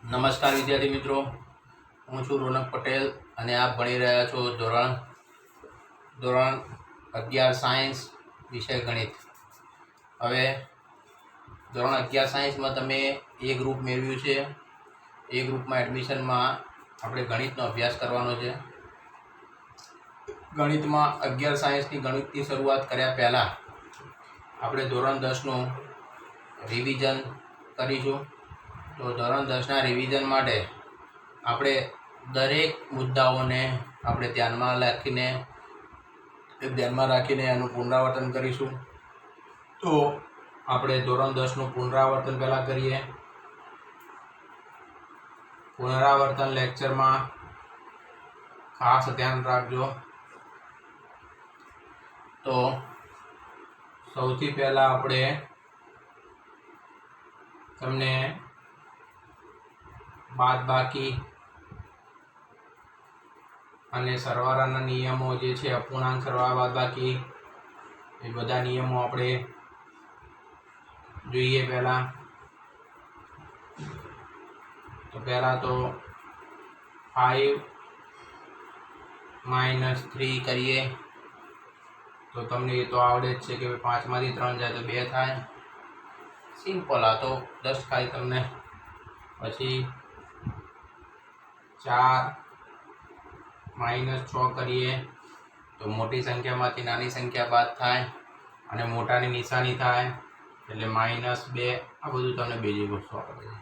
નમસ્કાર વિદ્યાર્થી મિત્રો, હું છું રોનક પટેલ અને આપ ભણી રહ્યા છો ધોરણ 11 સાયન્સ વિષય ગણિત. હવે ધોરણ 11 સાયન્સમાં તમે એ ગ્રુપ મેળવ્યું છે. એ ગ્રુપમાં એડમિશનમાં આપણે ગણિતનો અભ્યાસ કરવાનો છે. ગણિતમાં 11 સાયન્સની ગણિતની શરૂઆત કર્યા પહેલાં આપણે ધોરણ 10નું રિવિઝન કરીશું. તો ધોરણ 10ના રિવિઝન માટે આપણે દરેક મુદ્દાઓને આપણે ધ્યાનમાં રાખીને એનું પુનરાવર્તન કરીશું. તો આપણે ધોરણ 10નું પુનરાવર્તન પહેલાં કરીએ. પુનરાવર્તન લેક્ચરમાં ખાસ ધ્યાન રાખજો. તો સૌથી પહેલાં આપણે તમને બાદબાકી અને સરવાળાના નિયમો જે છે, અપૂર્ણાંક સરવાળા બાદબાકી, એ બધા નિયમો આપણે જોઈએ. પહેલાં તો 5 - 3 કરીએ. તો તમને એ તો આવડે જ છે કે 5માંથી 3 જાય તો 2 થાય. સિમ્પલ, આ તો 10 ખાલી તમને. પછી 4 - 6 કરીએ તો મોટી સંખ્યામાંથી નાની સંખ્યા બાદ થાય અને મોટાની નિશાની થાય એટલે -2. આ બધું તમને બેઝિક વસ્તુ આવડે છે.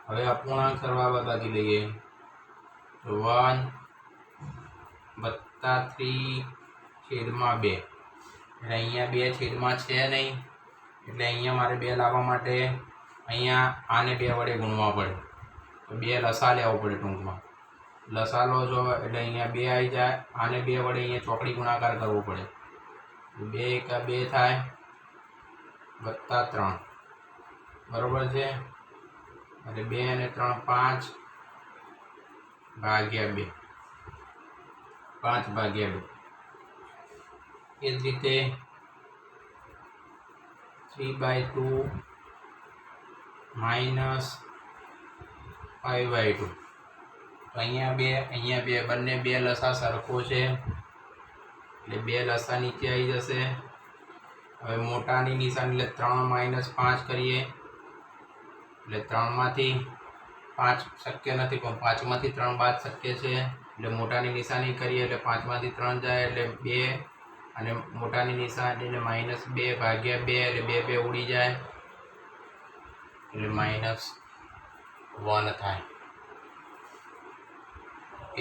હવે અપૂર્ણાંક સરવાળા બાદબાકી લઈએ તો 1 + 3/2. એટલે અહીંયા 2 છેદમાં છે નહીં, એટલે અહીંયા મારે 2 લાવવા માટે અહીંયા આને 2 વડે ગુણવા પડે. તો 2 લસા લેવો પડે. ટૂંકમાં લસા લો છો એટલે અહીંયા 2 આવી જાય. આને 2 વડે અહીંયા ચોકડી ગુણાકાર કરવો પડે. 2 × 2 થાય +3. બરાબર છે. એટલે 2 અને 3 5/2. 5/2. એ જ રીતે 3/2 - 5/2. તો અહીંયા 2 બંને 2 લસા સરખો છે એટલે 2 લસા નીચે આવી જશે. હવે મોટાની નિશાની એટલે 3 - 5 કરીએ એટલે 3માંથી 5 શક્ય નથી, પણ 5માંથી 3 બાદ શક્ય છે. એટલે મોટાની નિશાની કરીએ એટલે 5માંથી 3 જાય એટલે 2 અને મોટાની નિશાની એટલે -2/2 એટલે 2 ઉડી જાય એટલે -1 થાય.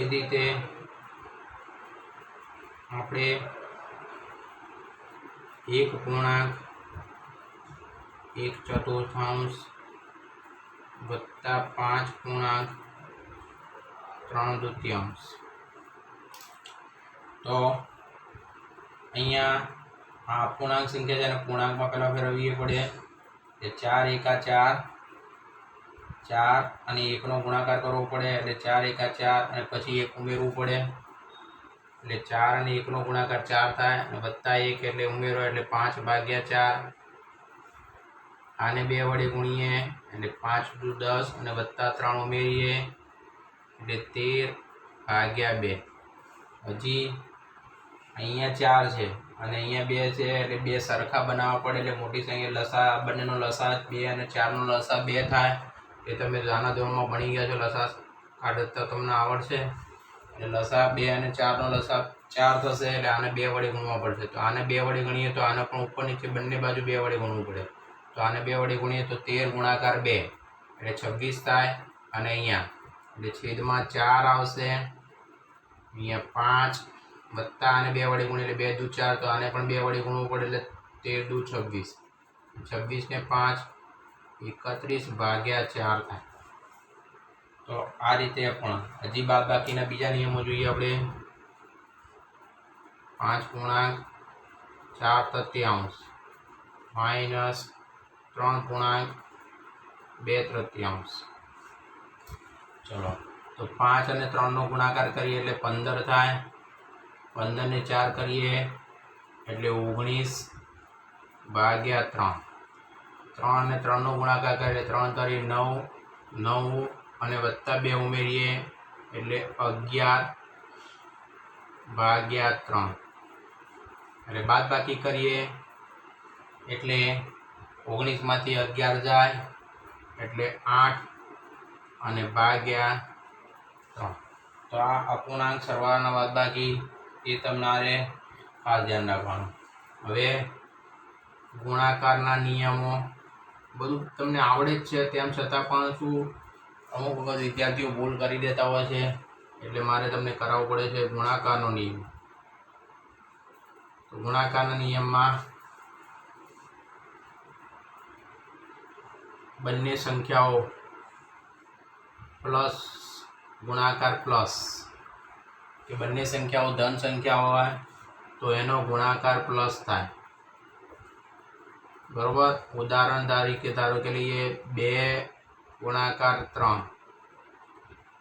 એ રીતે આપણે 1.1/4 વત્તા 5.3/2. તો અહીંયા આ અપૂર્ણાંક સંખ્યા છે અને પૂર્ણાંકમાં પહેલાં ફેરવવી પડે. એ 4 × 4 અને 1નો ગુણાકાર કરવો પડે એટલે 4 × 4 અને પછી 1 ઉમેરવું પડે એટલે 4 અને 1નો ગુણાકાર 4 થાય અને +1 એટલે ઉમેરો એટલે 5/4. આને 2 વડે ગુણીએ એટલે 5 × 10 અને +3 ઉમેરીએ એટલે 13/2. હજી અહીંયા 4 છે અને અહીંયા 2 છે એટલે 2 સરખા બનાવવા પડે એટલે મોટી સંખ્યા લસા, બંનેનો લસા 2 અને 4નો લસા 2 થાય. એ તમે નાના ધોરણમાં ભણી ગયા છો, લસા કાઢતા તમને આવડશે. એટલે લસા 2 અને 4નો લસા 4 થશે એટલે આને 2 વડે ગુણવા પડશે. તો આને 2 વડે ગણીએ તો આને પણ ઉપર નીચે બંને બાજુ 2 વડે ગુણવું પડે. તો આને 2 વડે ગુણીએ તો 13 × 2 એટલે 26 થાય. અને અહીંયા એટલે છેદમાં 4 આવશે. અહીંયા 5 વત્તા આને 2 વડે ગુણીએ એટલે 2 × 4. તો આને પણ 2 વડે ગુણવું પડે એટલે 13 × 26. 26 ને 5 31/4 થાય. તો આ રીતે પણ હજી બાદબાકીના બીજા નિયમો જોઈએ આપણે. 5.4/3 - 3.2/3. ચલો, તો 5 અને 3નો ગુણાકાર કરીએ એટલે 15 થાય. 15 ને 4 કરીએ એટલે 19/3. 3 અને 3નો ગુણાકાર કરીએ 3 × 9 9 અને +2 ઉમેરીએ એટલે 11 ભાગ્યા 3 એટલે બાદબાકી કરીએ એટલે 19 માંથી 11 જાય એટલે 8 અને ભાગ્યા 3. તો આ અપૂર્ણાંક સરવાળાના બાદબાકી એ તમારે ખાસ ધ્યાન રાખવાનું. હવે ગુણાકારના નિયમો બધું તમને આવડે જ છે, તેમ છતાં પણ શું અમુક વખત વિદ્યાર્થીઓ ભૂલ કરી દેતા હોય છે, એટલે મારે તમને કરાવવું પડે છે ગુણાકારનો નિયમ. તો ગુણાકારના નિયમમાં બંને સંખ્યાઓ પ્લસ ગુણાકાર પ્લસ કે બંને સંખ્યાઓ ધન સંખ્યા હોય તો એનો ગુણાકાર પ્લસ થાય. બરોબર. ઉદાહરણ તરીકે ધારો કે લઈએ 2 ગુણાકાર 3,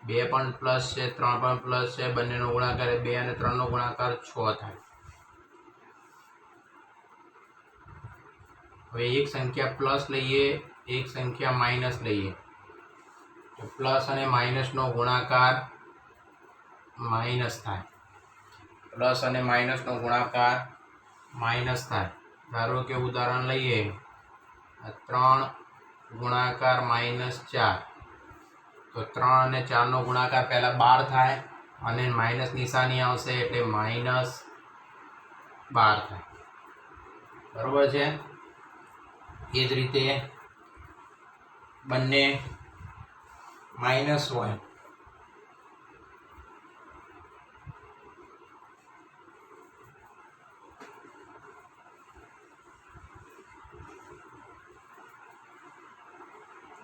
2 પણ પ્લસ છે 3 પણ પ્લસ છે, બંનેનો ગુણાકાર 2 અને 3 નો ગુણાકાર 6 થાય. હવે એક સંખ્યા પ્લસ લઈએ, એક સંખ્યા માઇનસ લઈએ તો પ્લસ અને માઇનસનો ગુણાકાર માઇનસ થાય. પ્લસ અને માઇનસનો ગુણાકાર માઇનસ થાય. ધારો કે ઉદાહરણ લઈએ 3 ગુણાકાર -4 તો 3 અને 4 નો ગુણાકાર પહેલા 12 થાય અને માઇનસ નિશાની આવશે એટલે -12 થાય. બરોબર છે. એ જ રીતે બંને માઇનસ હોય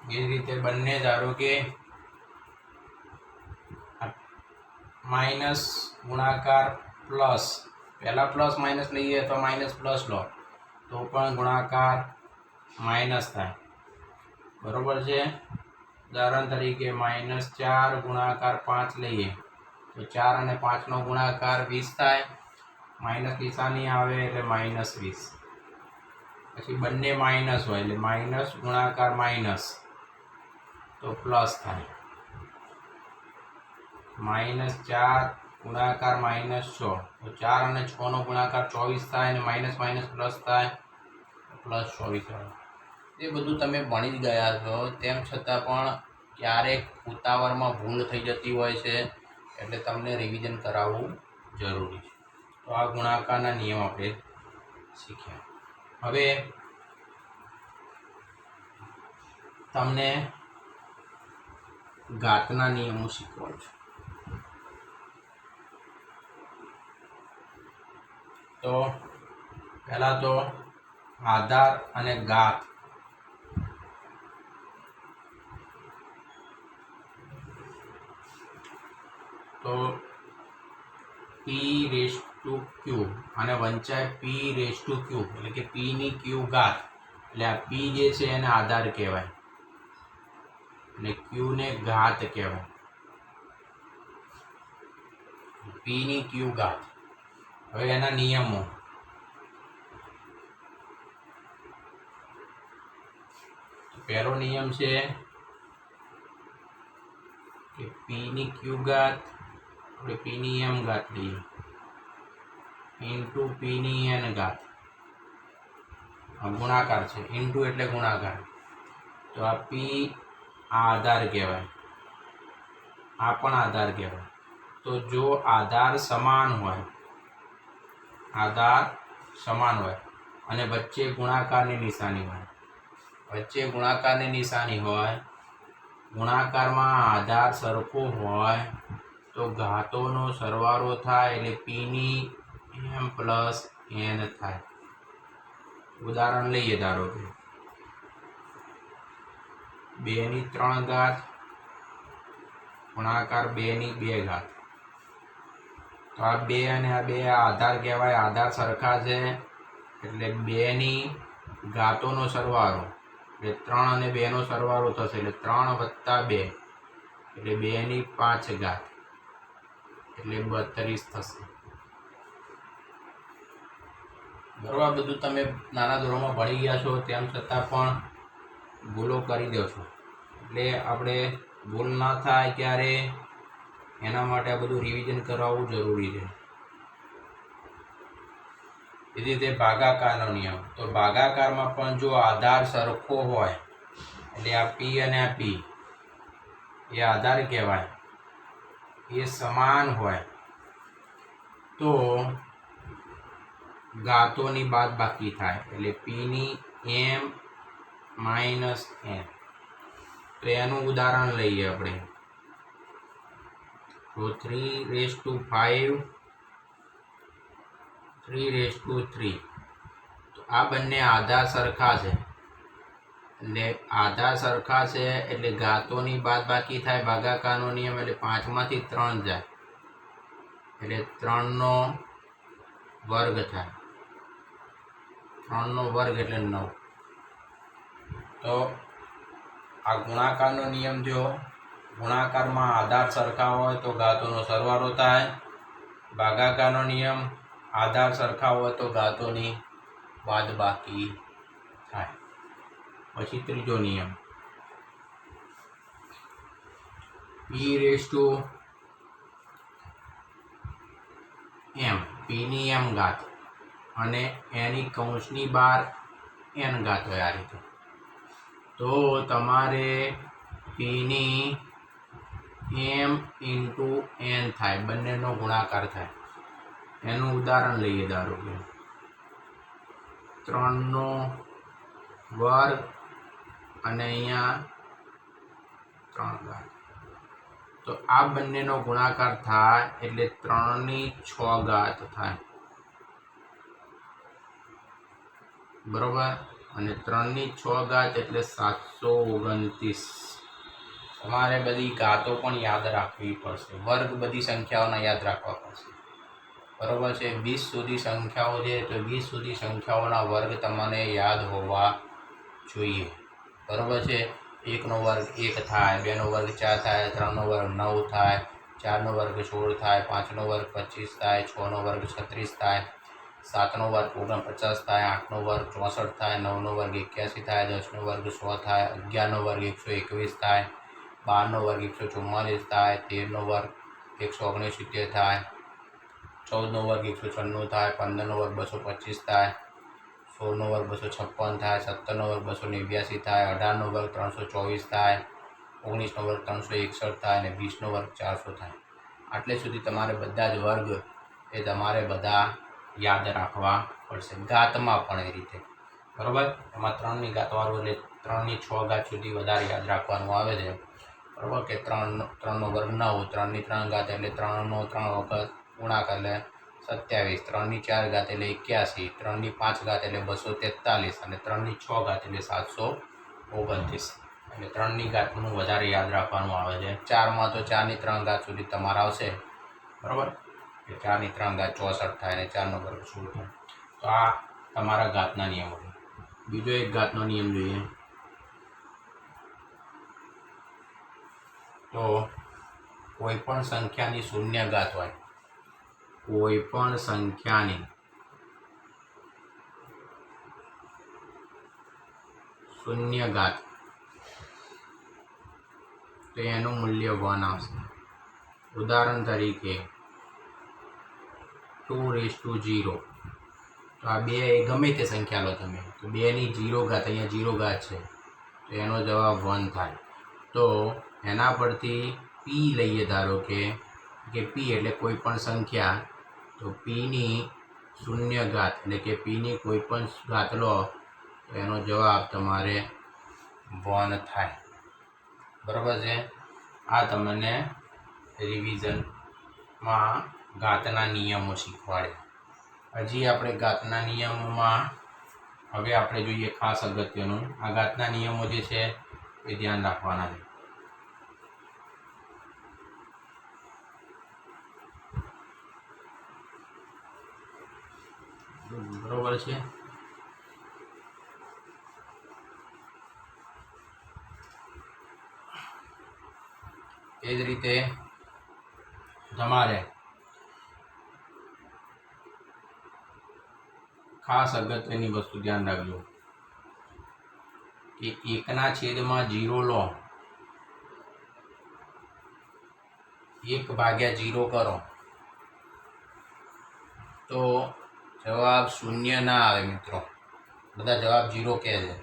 એ જ રીતે બંને ધારો કે માઇનસ ગુણાકાર પ્લસ, પહેલા પ્લસ માઇનસ લઈએ તો માઇનસ પ્લસ લો તો પણ ગુણાકાર માઇનસ થાય. બરોબર છે. ઉદાહરણ તરીકે -4 ગુણાકાર 5 લઈએ તો 4 અને 5 નો ગુણાકાર 20 થાય. માઇનસ નિશાની આવે એટલે -20. પછી બંને માઇનસ હોય એટલે માઇનસ ગુણાકાર માઇનસ તો પ્લસ થાય. -4 ગુણાકાર -6 તો 4 અને 6 નો ગુણાકાર 24 થાય અને માઇનસ માઇનસ પ્લસ થાય પ્લસ 24 થાય. એ બધું તમે ભણી જ ગયા છો, તેમ છતાં પણ ક્યારેક ઉતાવળમાં ભૂલ થઈ જતી હોય છે, એટલે તમને રિવિઝન કરાવવું જરૂરી છે. તો આ ગુણાકારના નિયમ આપણે શીખ્યા. હવે તમને ઘાતના નિયમો શીખવાડું છું. તો પહેલા તો આધાર અને ઘાત. તો p⁵ અને વંચાય p⁵ એટલે કે p ની q ઘાત. એટલે આ p જે છે એને આધાર કહેવાય અને q ને ઘાત કહેવાય. p ની q ઘાત. હવે એના નિયમો. પહેલો નિયમ છે કે p ની q ઘાત આપણે p ની m ઘાત લઈએ ઇન્ટુ p ની n ઘાત. ગુણાકાર છે, ઇન્ટુ એટલે ગુણાકાર. તો આ p આધાર કહેવાય, આ પણ આધાર કહેવાય. તો જો આધાર સમાન હોય અને વચ્ચે ગુણાકારની નિશાની હોય, ગુણાકારમાં આધાર સરખો હોય તો ઘાતોનો સરવાળો થાય એટલે p ની m પ્લસ n થાય. ઉદાહરણ લઈએ ધારો કે 2 ની 3 ઘાત ગુણાકાર 2 ની 2 ઘાત. તો આ 2 અને આ 2 આધાર કહેવાય, આધાર સરખા છે એટલે 2 ની ઘાતોનો સરવાળો એટલે 3 અને 2 નો સરવાળો થશે એટલે 3 + 2 એટલે 2 ની 5 ઘાત એટલે 32 થશે. બરોબર. બધું તમે નાના ધોરણમાં ભણી ગયા છો, તેમ છતાં પણ ભૂલો કરી દો છો. એટલે આપણે ભૂલ ના થાય ક્યારે એના માટે આ બધું રિવિઝન કરાવવું જરૂરી છે. એ રીતે ભાગાકારનો નિયમ, તો ભાગાકારમાં પણ જો આધાર સરખો હોય એટલે આ પી અને આ પી એ આધાર કહેવાય, એ સમાન હોય તો ઘાતોની બાદબાકી થાય એટલે પીની એમ માઇનસ એન. તો એનું ઉદાહરણ લઈએ આપણે. તો 3/5 3/3. તો આ બંને આધાર સરખા છે એટલે આધાર સરખા છે એટલે ઘાતોની બાદબાકી થાય. ભાગાકારનો નિયમ એટલે 5 માંથી 3 જાય એટલે 3 નો વર્ગ થાય. 3 નો વર્ગ એટલે 9. તો આ ગુણાકારનો નિયમ થયો. ગુણાકારમાં આધાર સરખા હોય તો ઘાતોનો સરવાળો થાય. ભાગાકારનો નિયમ આધાર સરખા હોય તો ઘાતોની બાદબાકી થાય. પછી ત્રીજો નિયમ p/m, પીની એમ ઘાત અને એની કૌંસની બહાર એન ઘાત હોય આ રીતે. તો તમારે પીની એમ ઇન્ટુ એન થાય, બંનેનો ગુણાકાર થાય. એનું ઉદાહરણ લઈએ. ધારો કે 3 નો વર્ગ અને અહીંયા 3 ઘાત. તો આ બંનેનો ગુણાકાર થાય એટલે 3/6 ઘાત થાય, બરોબર. અને 3/6 ઘાત એટલે 729. તમારે બધી ઘાતો પણ યાદ રાખવી પડશે. વર્ગ બધી સંખ્યાઓના યાદ રાખવા પડશે, બરોબર છે. 20 સુધી સંખ્યાઓ છે તો 20 સુધી સંખ્યાઓના વર્ગ તમને યાદ હોવા જોઈએ, બરોબર છે. 1 નો વર્ગ 1 થાય, 2 નો વર્ગ 4 થાય, 3 નો વર્ગ 9 થાય, 4 નો વર્ગ 16 થાય, 5 નો વર્ગ 25 થાય, 6 નો વર્ગ 36 થાય, 7 નો વર્ગ 49 થાય, 8 નો વર્ગ 64 થાય, 9 નો વર્ગ 81 થાય, 10 નો વર્ગ 100 થાય, 11 નો વર્ગ 121 થાય, 12 નો વર્ગ 144 થાય, 13 નો વર્ગ 169 થાય, 14 નો વર્ગ 196 થાય, 15 નો વર્ગ 225 થાય, 16 નો વર્ગ 256 થાય, 17 નો વર્ગ 289 થાય, 18 નો વર્ગ 324 થાય, 19 નો વર્ગ 361 થાય અને 20 નો વર્ગ 400 થાય. આટલે સુધી તમારે બધા જ વર્ગ એ તમારે બધા યાદ રાખવા પડશે. ઘાતમાં પણ એ રીતે, બરોબર. એમાં 3ની ઘાતવાળું એટલે 3/6 ઘાત સુધી વધારે યાદ રાખવાનું આવે છે, બરોબર. કે 3 નો વર્ગ 9, 3ની 3 ઘાત એટલે 3 નો 3 વખત ગુણાકાર એટલે 27, 3ની 4 ઘાત એટલે 81, 3ની 5 ઘાત એટલે 243 અને 3ની 6 ઘાત એટલે 729. એટલે 3ની ઘાતનું વધારે યાદ રાખવાનું આવે છે. 4માં તો 4ની 3 ઘાત સુધી તમારે આવશે, બરોબર. 4ની 3 ઘાત 64 થાય અને 4 નો વર્ગ 16 થાય. તો આ તમારા ઘાતના નિયમો છે. બીજો એક ઘાતનો નિયમ જોઈએ. તો કોઈ પણ સંખ્યાની શૂન્ય ઘાત હોય, કોઈ પણ સંખ્યાની શૂન્ય ઘાત, તો એનું મૂલ્ય 1 આવશે. ઉદાહરણ તરીકે 2/0. તો આ બે ગમે તે સંખ્યા લો તમે, તો 2ની 0 ઘાત, અહીંયા 0 ઘાત છે તો એનો જવાબ 1 થાય. તો એના પરથી પી લઈએ. ધારો કે પી એટલે કોઈ પણ સંખ્યા, તો પીની શૂન્ય ઘાત એટલે કે પીની કોઈ પણ ઘાત લો તો એનો જવાબ તમારે 1 થાય, બરાબર છે. આ તમને રિવિઝનમાં ઘાતના નિયમો શીખવાડ્યા. હજી આપણે ઘાતના નિયમોમાં હવે આપણે જોઈએ ખાસ અગત્યનું. આ ઘાતના નિયમો જે છે એ ધ્યાન રાખવાના છે. બરોબર છે. એ જ રીતે તમારે ખાસ અગત્યની વસ્તુ ધ્યાન રાખજો કે 1/0 લો 1/0 કરો તો જવાબ 0 ના આવે મિત્રો. બધા જવાબ 0 કહે છે,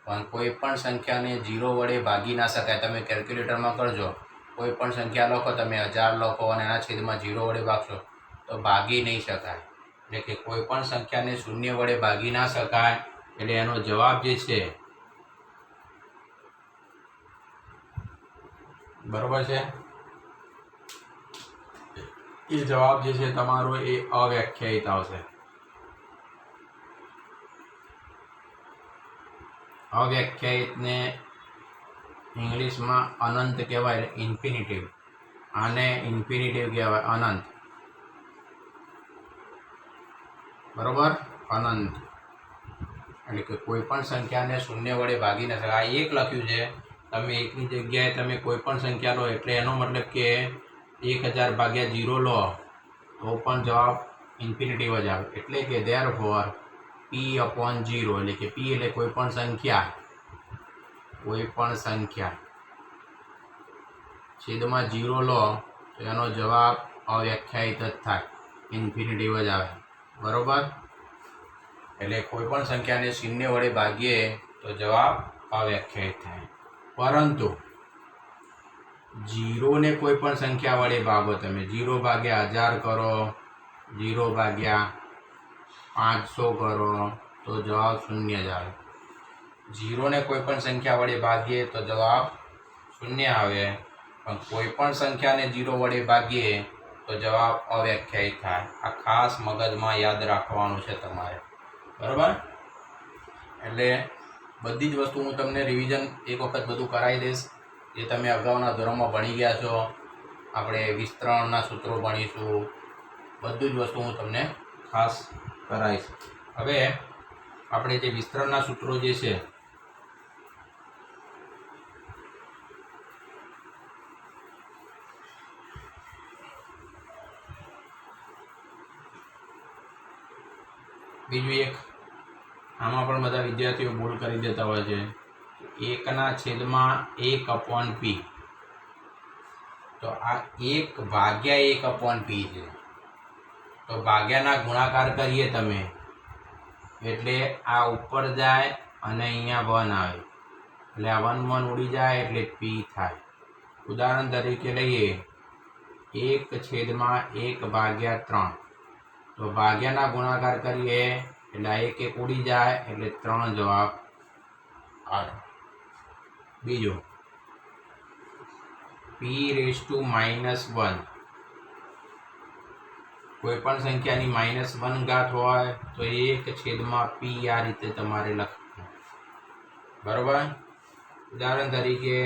પણ કોઈ પણ સંખ્યાને 0 વડે ભાગી ના શકાય. તમે કેલ્ક્યુલેટરમાં કરજો, કોઈ પણ સંખ્યા લખો, તમે 1000 લખો અને એના છેદમાં 0 વડે ભાગશો તો ભાગી નહીં શકાય. એટલે કે કોઈ પણ સંખ્યાને 0 વડે ભાગી ના શકાય. એટલે એનો જવાબ જે છે, બરોબર છે, એ જવાબ જે છે તમારો એ અવ્યાખ્યાયિત આવશે. અવ્યાખ્યાયિતને ઇંગ્લિશમાં અનંત કહેવાય, ઇન્ફિનિટિવ. આને ઇન્ફિનિટિવ કહેવાય, અનંત. બરોબર, અનંત એટલે કે કોઈ પણ સંખ્યાને 0 વડે ભાગી ન શકાય. આ 1 લખ્યું છે, તમે 1ની જગ્યાએ તમે કોઈ પણ સંખ્યા લો એટલે એનો મતલબ કે 1000/0 લો તો પણ જવાબ ઇન્ફિનિટિવ જ આવે. એટલે કે ધેરફોર p/0 એટલે કે p એટલે કોઈ પણ સંખ્યા, કોઈ પણ સંખ્યા છેદમાં 0 લો તો એનો જવાબ અવ્યાખ્યાયિત જ થાય, ઇન્ફિનિટિવ જ આવે. બરોબર, એટલે કોઈ પણ સંખ્યાને 0 વડે ભાગીએ તો જવાબ અવ્યાખ્યાયિત થાય. પરંતુ 0 ને કોઈ પણ સંખ્યા વડે ભાગો, તમે 0/1000 કરો, 0/500 કરો તો જવાબ 0 જ આવે. 0 ને કોઈ પણ સંખ્યા વડે ભાગીએ તો જવાબ 0 આવે, પણ કોઈ પણ સંખ્યાને 0 વડે ભાગીએ તો જવાબ અવ્યાખ્યાયિત થાય. આ ખાસ મગજમાં યાદ રાખવાનું છે તમારે. બરાબર, એટલે બધી જ વસ્તુ હું તમને રિવિઝન એક વખત બધું કરાવી દઈશ, જે તમે અગાઉના ધોરણમાં ભણી ગયા છો. આપણે વિસ્તરણના સૂત્રો ભણીશું, બધું જ વસ્તુ હું તમને ખાસ કરાવીશ. હવે આપણે જે વિસ્તરણના સૂત્રો જે છે, બીજું એક, આમાં પણ બધા વિદ્યાર્થીઓ ભૂલ કરી દેતા હોય છે, 1/1/p. તો આ 1/1/p છે. તો ભાગ્યાના ગુણાકાર કરીએ તમે એટલે આ ઉપર જાય અને અહીંયા 1 આવે, એટલે આ 1 1 ઉડી જાય એટલે p થાય. ઉદાહરણ તરીકે લઈએ 1/1/3. તો ભાગ્યાના ગુણાકાર કરીએ એટલે આ 1 1 ઉડી જાય એટલે 3 જવાબ આવે. બીજું p⁻−1. કોઈ પણ સંખ્યાની -1 ઘાત હોય તો 1/p આ રીતે તમારે લખવાનું. બરોબર, ઉદાહરણ તરીકે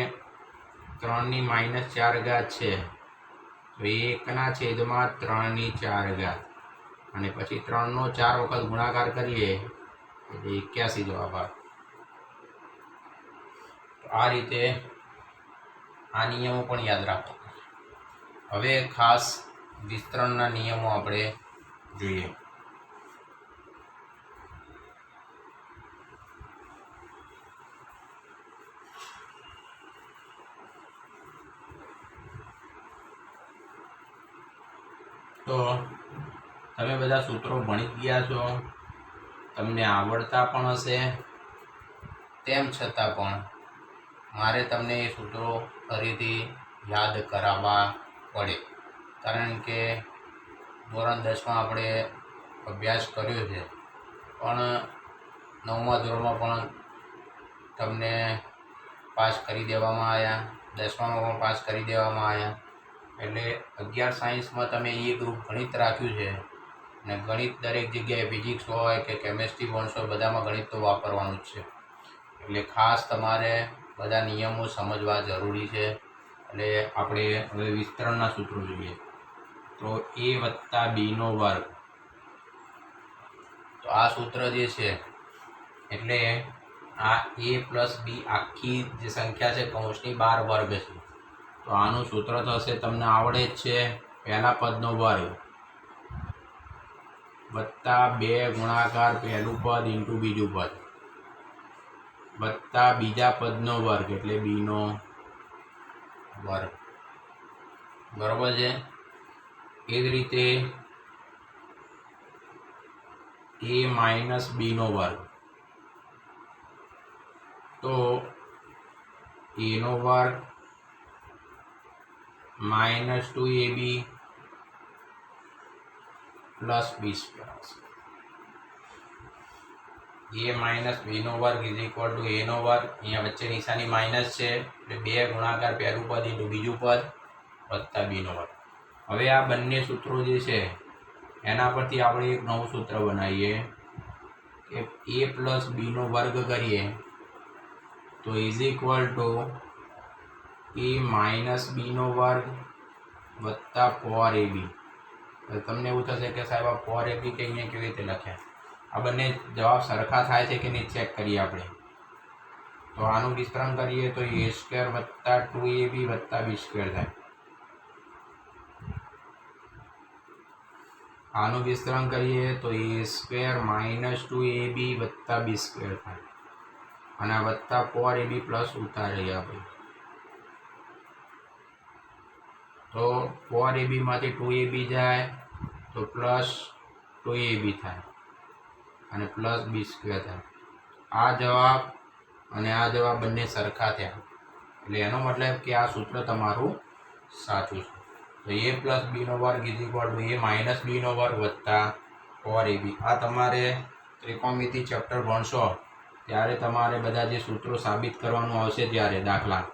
3ની -4 ઘાત છે તો 1/3/4 ઘાત, અને પછી 3નો 4 વખત ગુણાકાર કરીએ એટલે 81 જવાબ આવે. આ રીતે આ નિયમો પણ યાદ રાખો. હવે ખાસ વિસ્તરણના નિયમો આપણે જોઈએ. તો તમે બધા સૂત્રો ભણી ગયા છો, તમને આવડતા પણ હશે. તેમ છતાં પણ મારે તમને એ સૂત્રો ફરીથી યાદ કરાવવા પડે, કારણ કે ધોરણ 10માં આપણે અભ્યાસ કર્યો છે, પણ 9મા ધોરણમાં પણ તમને પાસ કરી દેવામાં આવ્યા, 10મામાં પણ પાસ કરી દેવામાં આવ્યા. એટલે 11 સાયન્સમાં તમે એ ગ્રુપ ગણિત રાખ્યું છે, અને ગણિત દરેક જગ્યાએ ફિઝિક્સ હોય કે કેમેસ્ટ્રી ભણશો બધામાં ગણિત તો વાપરવાનું જ છે. એટલે ખાસ તમારે બધા નિયમો સમજવા જરૂરી છે. એટલે આપણે હવે વિસ્તરણના સૂત્રો જોઈએ. તો a+b². તો આ સૂત્ર જે છે, એટલે આ a+b આખી જે સંખ્યા છે કૌંસની બહાર વર્ગ છે. તો આનું સૂત્ર થશે, તમને આવડે જ છે, પહેલા પદનો વર્ગ વત્તા 2 ગુણાકાર પહેલું પદ ઇન્ટુ બીજું પદ વત્તા બીજા પદનો વર્ગ એટલે b નો વર્ગ. બરાબર છે। એ જ રીતે a માઇનસ બીનો વર્ગ, તો એનો વર્ગ માઇનસ 2ab પ્લસ બી સ્ક્વેર આવશે। a માઇનસ બીનો વર્ગ ઇઝ ઇક્વલ ટુ એનો વર્ગ, અહીંયા વચ્ચે નિશાની માઇનસ છે એટલે 2 ગુણાકાર પહેલું પદ ઇન્ટુ બીજું પદ વત્તા બીનો વર્ગ। હવે આ બંને સૂત્રો જે છે એના પરથી આપણે એક નવું સૂત્ર બનાવીએ કે a પ્લસ બીનો વર્ગ કરીએ તો is equal to a minus બીનો વર્ગ વત્તા 4ab। તમને એવું થશે કે સાહેબ આ 4ab કે અહીંયા કેવી રીતે લખ્યા? આ બંને જવાબ સરખા થાય છે કે નહીં ચેક કરીએ આપણે। તો આનું વિસ્તરણ કરીએ તો a સ્ક્વેર વત્તા 2ab વત્તા બી સ્ક્વેર થાય। આનું વિસ્તરણ કરીએ તો a સ્ક્વેર માઇનસ 2ab વત્તા બી સ્ક્વેર થાય અને આ વત્તા 4ab પ્લસ ઉતારીએ આપણે તો 4ab માંથી 2ab જાય તો પ્લસ 2ab થાય અને પ્લસ બી સ્ક્વેર થાય। આ જવાબ અને આ જવાબ બંને સરખા થયા એટલે એનો મતલબ કે આ સૂત્ર તમારું સાચું છે। તો a પ્લસ બીનો વર્ગ is equal to a minus બીનો વર્ગ વત્તા 4ab। આ તમારે ત્રિકોણમિતિ ચેપ્ટર ભણશો ત્યારે તમારે બધા જે સૂત્રો સાબિત કરવાનું આવશે ત્યારે દાખલા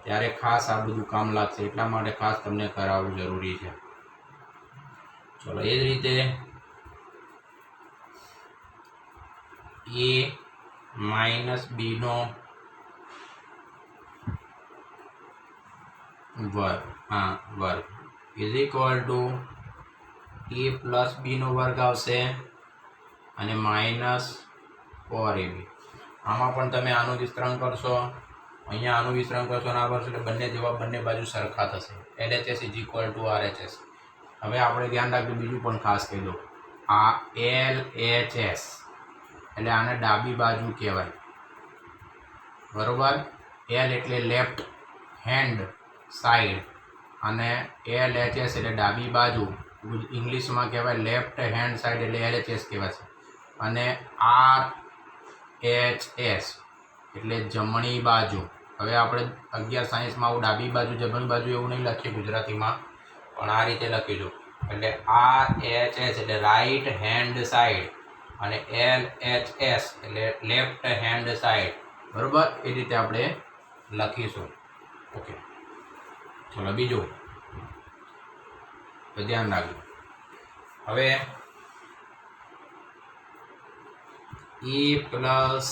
ત્યારે ખાસ આ બધું કામ લાગશે, એટલા માટે ખાસ તમને કરાવવું જરૂરી છે। ચલો એ જ રીતે a માઇનસ બીનો વર્ગ વર્ગ is equal to a plus બીનો વર્ગ આવશે અને માઇનસ 4ab। આમાં પણ તમે આનું વિસ્તરણ કરશો, અહીંયા આનું વિસ્તરણ કરશો ના કરશો એટલે બંને જવાબ બંને બાજુ સરખા થશે। LHS is equal two RHS। હવે આપણે ધ્યાન રાખવું બીજું પણ ખાસ કહી દો, આ LHS એટલે આને ડાબી બાજુ કહેવાય, બરોબર। L એટલે લેફ્ટ હેન્ડ સાઈડ અને LHS એટલે ડાબી બાજુ, ઇંગ્લિશમાં કહેવાય લેફ્ટ હેન્ડ સાઈડ એટલે LHS કહેવાય છે અને RHS એટલે જમણી બાજુ। હવે આપણે 11 સાયન્સમાં આવું ડાબી બાજુ જમણી બાજુ એવું નહીં લખીએ ગુજરાતીમાં, પણ આ રીતે લખીશું એટલે RHS એટલે રાઈટ હેન્ડ સાઈડ અને LHS એટલે લેફ્ટ હેન્ડ સાઈડ, બરોબર। એ રીતે આપણે લખીશું। ઓકે, ચલો બીજું તો ધ્યાન રાખજો। હવે a પ્લસ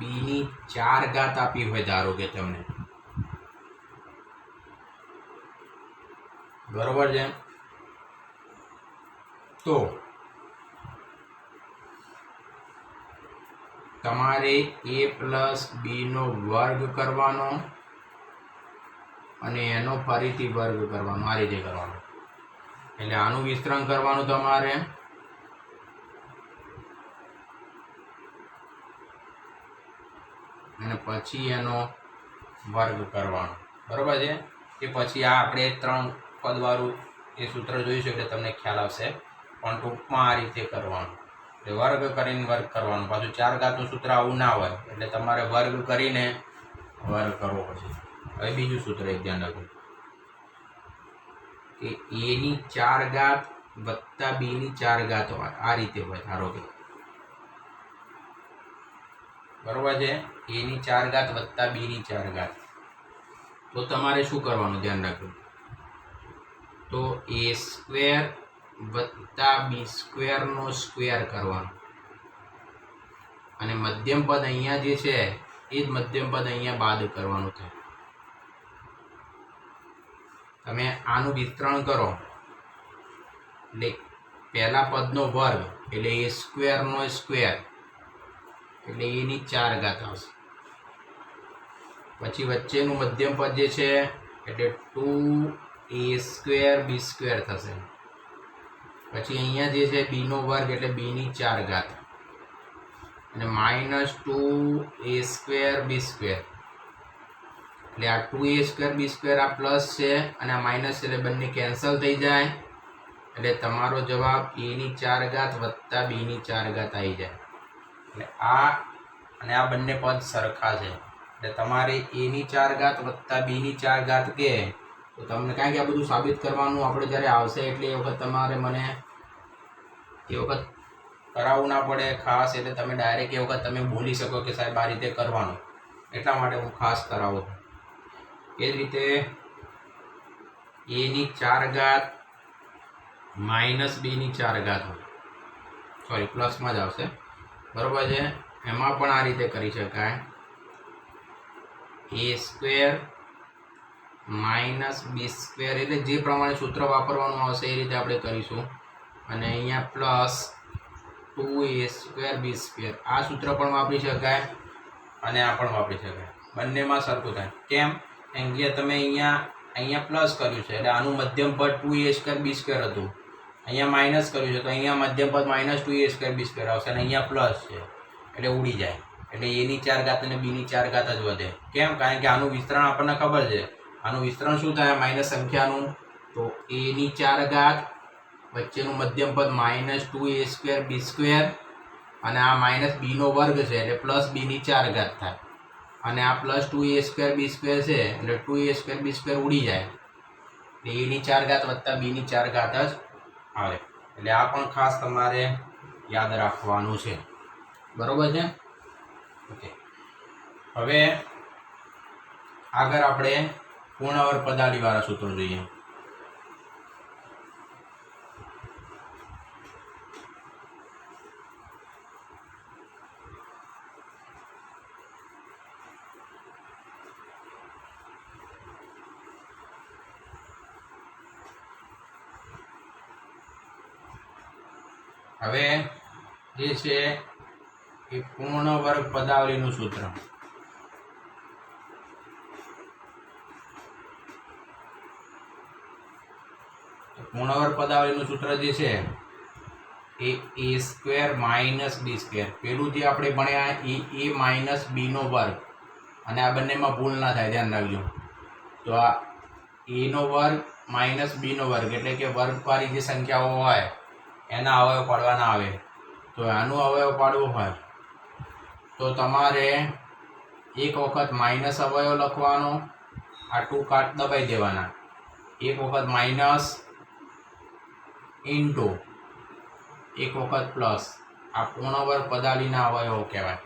બીની 4 ઘાત આપી હોય ધારો કે તમને, બરોબર છે, તો તમારે a પ્લસ બીનો વર્ગ કરવાનો અને એનો ફરીથી વર્ગ કરવાનો, આ રીતે કરવાનો। એટલે આનું વિસ્તરણ કરવાનું તમારે અને પછી એનો વર્ગ કરવાનો, બરોબર છે। એ પછી આ આપણે 3 પદવાળું એ સૂત્ર જોઈશું એટલે તમને ખ્યાલ આવશે, પણ ટૂંકમાં આ રીતે કરવાનું એટલે વર્ગ કરીને વર્ગ કરવાનું। પાછું 4 ઘાતનું સૂત્ર આવું ના હોય એટલે તમારે વર્ગ કરીને વર્ગ કરવો પછી। હવે બીજું સૂત્ર એક ધ્યાન રાખો કે a ની 4 ઘાત વત્તા b ની 4 ઘાત હોય, આ રીતે હોય ધારો કે, બરોબર છે। a ની 4 ઘાત વત્તા b ની 4 ઘાત, તો તમારે શું કરવાનું ધ્યાન રાખજો, તો a સ્ક્વેર વત્તા બી સ્ક્વેરનો સ્ક્વેર કરવાનો અને મધ્યમ પદ અહીંયા જે છે એ જ મધ્યમ પદ અહીંયા બાદ કરવાનું થાય। તમે આનું વિસ્તરણ કરો એટલે પહેલા પદનો વર્ગ એટલે a સ્ક્વેરનો સ્ક્વેર એટલે a ની 4 ઘાત આવશે, પછી વચ્ચેનું મધ્યમ પદ જે છે એટલે 2a સ્ક્વેર બી સ્ક્વેર થશે, પછી અહીંયા જે છે b નો વર્ગ એટલે b ની 4 ઘાત અને -2a સ્ક્વેર બી સ્ક્વેર એટલે આ 2a² b² આ પ્લસ છે અને આ માઇનસ છે, એટલે બંને કેન્સલ થઈ જાય. એટલે તમારો જવાબ a⁴ વત્તા b⁴ આવી જાય. એટલે આ અને આ બંને પદ સરખા છે. એટલે તમારે a⁴ વત્તા b⁴ કે તો તમને, કારણ કે આ બધું સાબિત કરવાનું આપણે જ્યારે આવશે એટલે એ વખત તમારે મને એ વખત કરાવવું ના પડે ખાસ. એટલે તમે ડાયરેક્ટ એ વખત તમે બોલી શકો કે સાહેબ આ રીતે કરવાનું, એટલા માટે હું ખાસ કરાવું છું. એ જ રીતે a⁴ માઇનસ b⁴, સોરી પ્લસમાં જ આવશે, બરોબર છે. એમાં પણ આ રીતે કરી શકાય, a² માઇનસ b², એટલે જે પ્રમાણે સૂત્ર વાપરવાનું આવશે એ રીતે આપણે કરીશું. અને અહીંયા પ્લસ 2a² b², આ સૂત્ર પણ વાપરી શકાય અને આ પણ વાપરી શકાય, બંનેમાં સરખું થાય. કેમ? અહીંયા તમે અહીંયા પ્લસ કર્યું છે એટલે આનું મધ્યમ પદ 2a² b² હતું, અહીંયા માઇનસ કર્યું છે તો અહીંયા મધ્યમ પદ માઇનસ 2a² b² આવશે અને અહીંયા પ્લસ છે એટલે ઉડી જાય. એટલે a⁴ અને b⁴ જ વધે. કેમ? કારણ કે આનું વિસ્તરણ આપણને ખબર છે. આનું વિસ્તરણ શું થાય માઇનસ સંખ્યાનું? તો a⁴ વચ્ચેનું મધ્યમ પદ માઇનસ 2a² b² અને આ માઇનસ b² છે એટલે પ્લસ b⁴ થાય. અને આ પ્લસ 2a² b² છે એટલે 2a² b² ઉડી જાય એટલે a⁴ વત્તા b⁴ જ આવે. એટલે આ પણ ખાસ તમારે યાદ રાખવાનું છે, બરોબર છે. ઓકે, હવે આગળ આપણે પૂર્ણવર્ગ પદાવલીવાળા સૂત્રો જોઈએ. હવે જે છે એ પૂર્ણવર્ગ પદાવલીનું સૂત્ર. પૂર્ણવર્ગ પદાવલીનું સૂત્ર જે છે એ a² માઇનસ b². પેલું જે આપણે ભણ્યા એ a માઇનસ b², અને આ બંનેમાં ભૂલ ના થાય, ધ્યાન રાખજો. તો આ a² માઇનસ b² એટલે કે વર્ગવાળી જે સંખ્યાઓ હોય એના અવયવ પાડવાના આવે. તો આનું અવયવ પાડવું હોય તો તમારે એક વખત માઇનસ અવયવ લખવાનો, આ 2 કાટ દબાઈ દેવાના, એક વખત માઇનસ ઇન્ટુ એક વખત પ્લસ. આ પૂર્ણવર્ગ પદાવલીના અવયવો કહેવાય.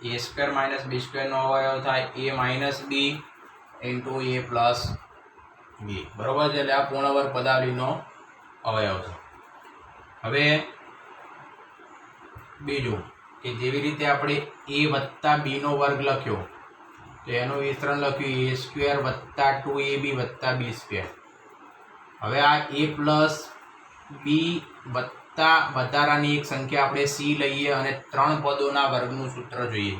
a² માઇનસ b² નો અવયવ થાય a minus b into a plus b, બરોબર છે. એટલે આ પૂર્ણવર્ગ પદાવલીનો અવયવ છે. હવે બીજું કે જેવી રીતે આપણે a વત્તા b² લખ્યો તો એનું વિસ્તરણ લખ્યું a² વત્તા 2ab વત્તા b². હવે આ a પ્લસ b વત્તા વધારાની એક સંખ્યા આપણે c લઈએ અને 3 પદોના વર્ગનું સૂત્ર જોઈએ.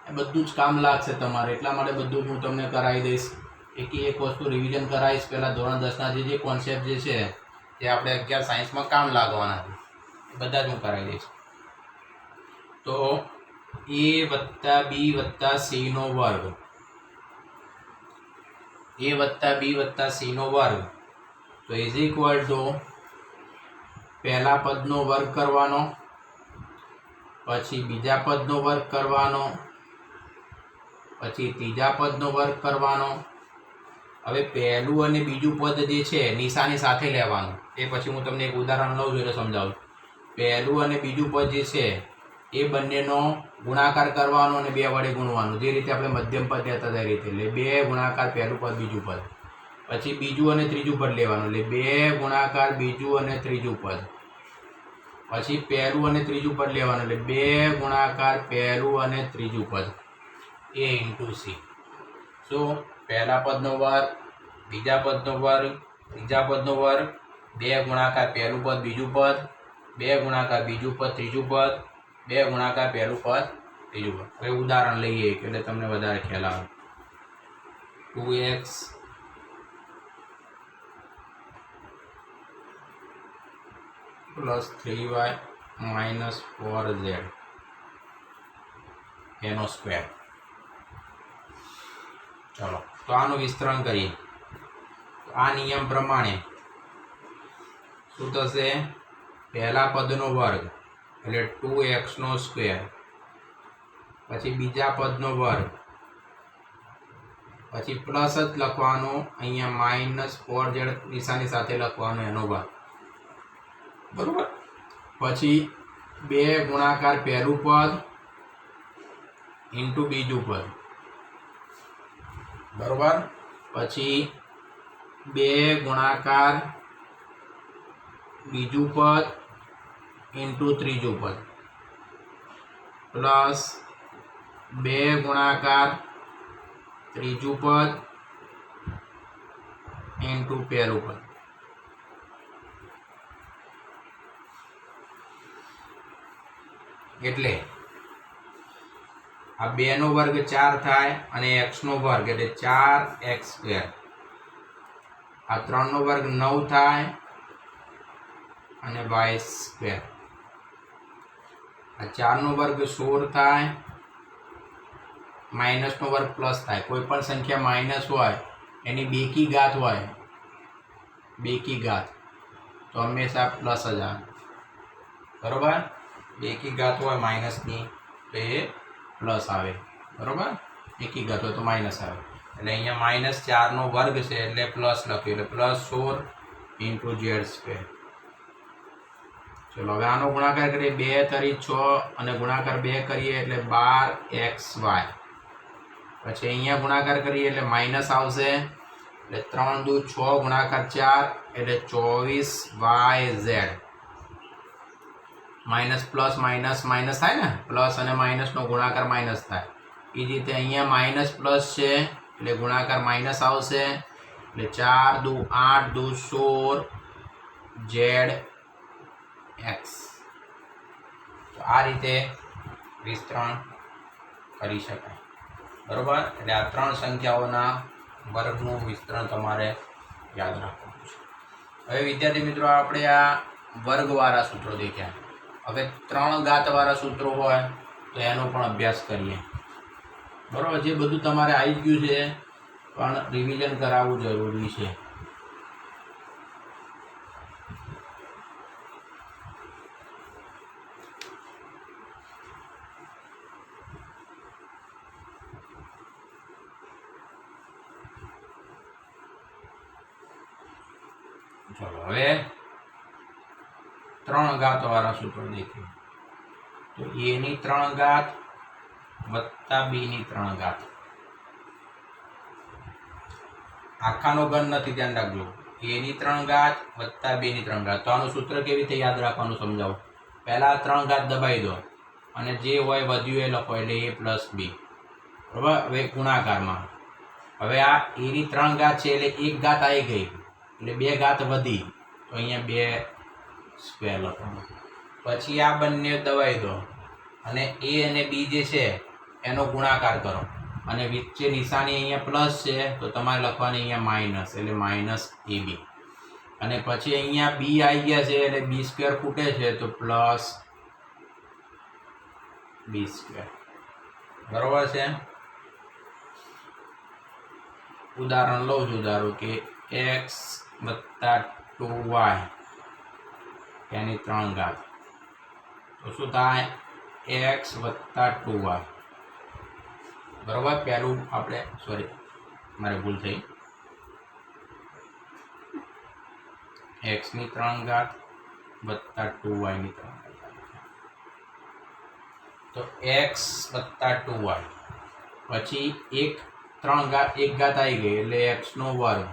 એ બધું જ કામ લાગશે તમારે, એટલા માટે બધું હું તમને કરાવી દઈશ. એક વસ્તુ રિવિઝન કરાવીશ. પહેલાં ધોરણ 10ના જે કોન્સેપ્ટ જે છે તે આપણે 11 સાયન્સમાં કામ લાગવાના છે, એ બધા જ હું કરાવી દઈશ. તો a વત્તા b વત્તા c² a વત્તા b વત્તા c² તો ઇઝ ઇક્વલ ટુ પહેલા પદનો વર્ગ કરવાનો, પછી બીજા પદનો વર્ગ કરવાનો, પછી ત્રીજા પદનો વર્ગ કરવાનો. હવે પહેલું અને બીજું પદ જે છે નિશાની સાથે લેવાનું, એ પછી હું તમને એક ઉદાહરણ લઉં છું એટલે સમજાવું. પહેલું અને બીજું પદ જે છે એ બંનેનો ગુણાકાર કરવાનો અને 2 વડે ગુણવાનું, જે રીતે આપણે મધ્યમ પદ લેતા હતા એ રીતે. એટલે 2 ગુણાકાર પહેલું પદ બીજું પદ, પછી બીજું અને ત્રીજું પદ લેવાનું, એટલે 2 ગુણાકાર બીજું અને ત્રીજું પદ, પછી પહેલું અને ત્રીજું પદ લેવાનું, એટલે 2 ગુણાકાર પહેલું અને ત્રીજું પદ, a ઇન્ટુ c. શું? પહેલા પદનો વર્ગ, બીજા પદનો વર્ગ, ત્રીજા પદનો વર્ગ, 2 ગુણાકાર પહેલું પદ બીજું પદ, 2 ગુણાકાર બીજું પદ ત્રીજું પદ, 2 ગુણાકાર પહેલું પદ ત્રીજું પદ. હવે ઉદાહરણ લઈએ એટલે તમને વધારે ખ્યાલ આવે. 2x plus 3y minus 4z એનો સ્ક્વેર. चलो तो आनु विस्तरण करिए। तो आ नियम प्रमाणे शुं थशे? पहला पदनो वर्ग एटले 2x नो स्क्वेर, पछी बीजा पदनो वर्ग, पछी प्लस ज लखवानुं, अहींया -4z निशानी साथे लखवानुं एनो वर्ग, बरोबर। पछी 2 गुणाकार पहलुं पद इंटू बीजू पद, बरोबर। पछी 2 गुणाकार बीजू पद इंटू त्रीजू पद, प्लस 2 गुणाकार त्रीजू पद इंटू पहलू पद। एटले आ 2 नो वर्ग 4 थाय अने x नो वर्ग एटले 4x²। आ 3 नो वर्ग 9 थाय अने y²। आ 4 नो वर्ग 16 थाय, माइनस नो वर्ग प्लस थाय। कोई पण संख्या माइनस होय एनी 2 की घात होय, 2 की घात तो हमेशा प्लस ज आवे, बरोबर। 2 की घात होय माइनस नी तो ये प्लस आवे, बरोबर। 1 की घात हो तो माइनस आवे એટલે અહીંયા -4 નો વર્ગ છે એટલે પ્લસ લખ્યું એટલે +16 × z²। चलो હવે આનો ગુણાકાર કરીએ 2 તરી 6 અને ગુણાકાર 2 કરીએ એટલે 12xy। પછી અહીંયા ગુણાકાર કરીએ એટલે માઈનસ આવશે એટલે 3 × 2 = 6 ગુણાકાર 4 એટલે 24yz। Minus plus minus minus थाय ने, प्लस अने माइनस नो गुणाकार माइनस थाय। ए रीते अहींया माइनस प्लस छे એટલે ગુણાકાર माइनस आवशे એટલે 4 × 2 = 8 × 2 = 16 zx। तो आ रीते विस्तरण करी शकाय, बरोबर। એટલે આ ત્રણ સંખ્યાઓના વર્ગનું વિસ્તરણ તમારે યાદ રાખવાનું છે। હવે વિદ્યાર્થી મિત્રો આપણે આ વર્ગવાળા સૂત્રો દેખ્યા। હવે 3 ઘાતવાળા સૂત્રો હોય તો એનો પણ અભ્યાસ કરીએ, બરોબર। જે બધું તમારે આવી ગયું છે પણ રિવિઝન કરાવવું જરૂરી છે। चलो हवे 3 घातवाळा सूत्र देखीए। तो a नी 3 घात वत्ता b नी 3 घात। आखानो घन नथी, ध्यान राखजो। a नी 3 घात वत्ता b नी 3 घात। तो आनुं सूत्र केवी रीते याद राखवानुं समजावुं। पहला 3 घात दबाई दो अने जे होय वध्युं ए लखो એટલે a + b, बराबर। हवे गुणाकारमां हवे आ a नी 3 घात छे એટલે 1 घात आई गई એટલે 2 घात वधी तो अहींया 2² लखवानुं। पछी आ बंने दबाई दो अने a अने b जे छे एनो गुणाकार करो अने वच्चे निशानी अहींया प्लस छे तो तमारे लखवानी अहींया माइनस એટલે -ab। अने पछी अहींया b आई गया छे એટલે b² खूटे छे तो +b², बरोबर छे। उदाहरण लो छुं, धारो के x + 2y यानी 3 घात। तो शुं थाय x + 2y, बरोबर। पहलू आपणे सॉरी मारे भूल थई, x नी 3 घात + 2y नी 3 घात। तो x + 2y पछी 1 घात आई गई એટલે x નો વર્ગ।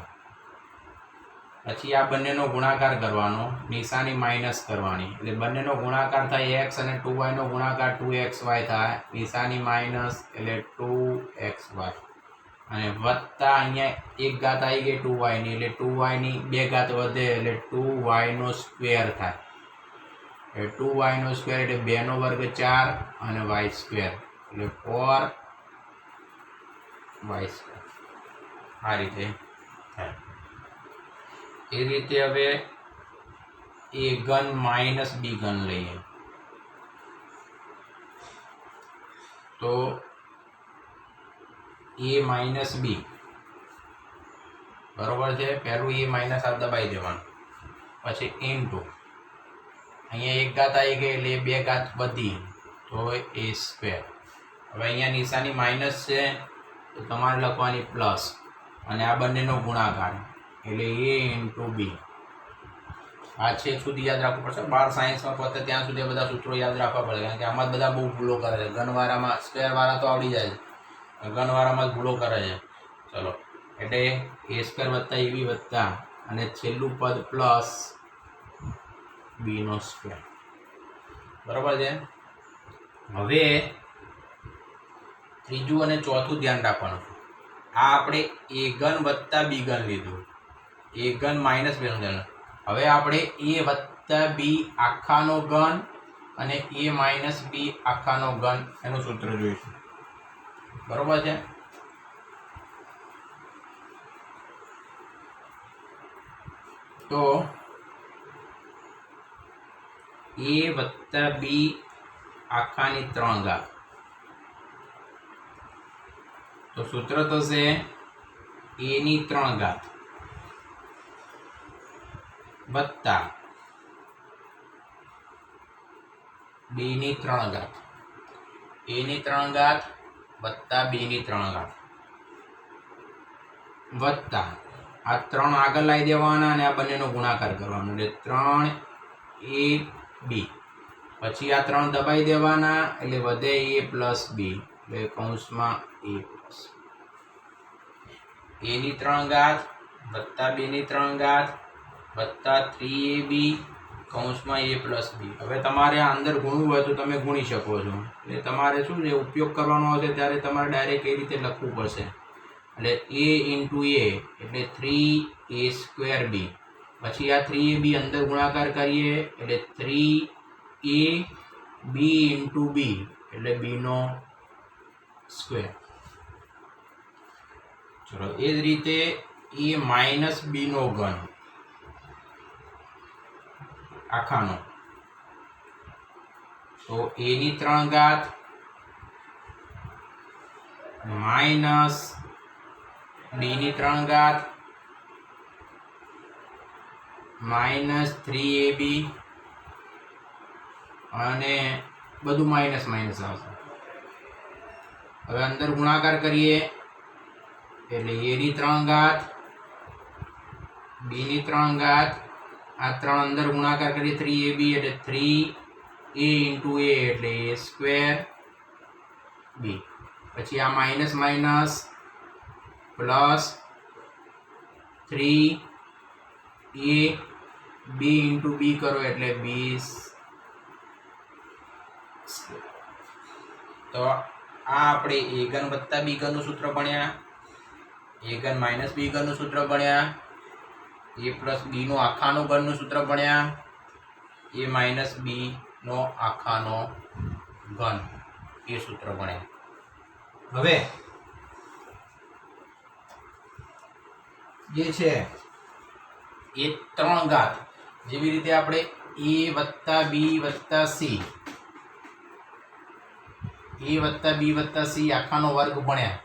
પછી આ બંનેનો ગુણાકાર કરવાનો, નિશાની માઈનસ કરવાની એટલે બંનેનો ગુણાકાર થાય x અને 2y નો ગુણાકાર 2xy થાય, નિશાની માઈનસ એટલે 2xy અને વત્તા અહીંયા 1 ઘાત આવી ગઈ 2y ની એટલે 2y ની 2 ઘાત વધે એટલે 2y નો સ્ક્વેર થાય। એટલે 2y નો સ્ક્વેર એટલે 2 નો વર્ગ 4 અને y સ્ક્વેર એટલે 4y²। આ રીતે થાય। એ રીતે હવે a ઘન - b ઘન લઈએ તો a - b બરોબર છે. પહેલું એ માઇનસ આ દબાઈ દેવાનું, પછી ઇન્ટુ અહીંયા એક ઘાત આવી ગઈ એટલે બે ઘાત વધી તો એ સ્ક્વેર. હવે અહીંયા નિશાની માઇનસ છે તો તમારે લખવાની પ્લસ અને આ બંનેનો ગુણાકાર એટલે એ ઇન્ટુ બી. આ છેક સુધી યાદ રાખવું પડશે. 12 સાયન્સમાં પહોંચે ત્યાં સુધી બધા સૂત્રો યાદ રાખવા પડે, કારણ કે આમાં જ બધા બહુ ભૂલો કરે છે. ઘનવાળામાં સ્ક્વેરવાળા તો આવડી જાય છે, ઘનવાળામાં જ ભૂલો કરે છે. ચલો, એટલે એ સ્ક્વેર વત્તા એબી વત્તા અને છેલ્લું પદ પ્લસ બીનો સ્ક્વેર. બરાબર છે. હવે ત્રીજું અને ચોથું ધ્યાન રાખવાનું. આ આપણે એ ઘન વત્તા બી ઘન લીધું, એ ઘન માઇનસ બી ઘન. હવે આપણે એ વત્તા બી આખાનો ઘન અને એ માઇનસ બી આખાનો ઘન એનું સૂત્ર જોઈશું. બરોબર છે. તો એ વત્તા બી આખાની 3 ઘાત, તો સૂત્ર થશે એ ની 3 ઘાત વત્તા બી ની 3 ઘાત, એ ની 3 ઘાત વત્તા બી ની 3 ઘાત વત્તા આ 3 આગળ લાવી દેવાના અને આ બંનેનો ગુણાકાર કરવાનો એટલે 3 એ બી. પછી આ 3 દબાઈ દેવાના એટલે વધે એ પ્લસ બી એટલે કૌંસમાં એ પ્લસ એ ની 3 ઘાત વત્તા બી ની 3 ઘાત વત્તા 3ab કૌંસમાં એ પ્લસ બી. હવે તમારે આ અંદર ગુણવું હોય તો તમે ગુણી શકો છો. એટલે તમારે શું છે, ઉપયોગ કરવાનો હશે ત્યારે તમારે ડાયરેક્ટ એ રીતે લખવું પડશે. એટલે a ઇન્ટુ એ એટલે 3a સ્ક્વેર બી. પછી આ 3ab અંદર ગુણાકાર કરીએ એટલે 3ab ઇન્ટુ બી એટલે બીનો સ્ક્વેર. ચલો, એ જ રીતે એ માઇનસ બીનો ઘન આખાનો, તો એ ની 3 ઘાત માઇનસ બી ની 3 ઘાત માઇનસ 3ab અને બધું માઇનસ માઇનસ આવશે. હવે અંદર ગુણાકાર કરીએ એટલે એ ની 3 ઘાત બી ની 3 ઘાત, આ 3 અંદર ગુણાકાર કરીએ 3ab એટલે 3a ઇન્ટુ એ એટલે એ સ્ક્વેર બી. પછી આ માઇનસ માઇનસ પ્લસ 3a બી ઇન્ટુ બી કરો એટલે બી. તો આ આપણે એ ઘન વત્તા બી ઘનનું સૂત્ર ભણ્યા, એ ઘન માઇનસ બી ઘનનું સૂત્ર ભણ્યા, એ પ્લસ બી નો આખાનો ઘનનું સૂત્ર ભણ્યા, એ માઇનસ બી નો આખાનો ઘન એ સૂત્ર ભણ્યા. હવે જે છે એ 3 ઘાત, જેવી રીતે આપણે એ વત્તા બી વત્તા સી, એ વત્તા બી વત્તા સી આખાનો વર્ગ ભણ્યા,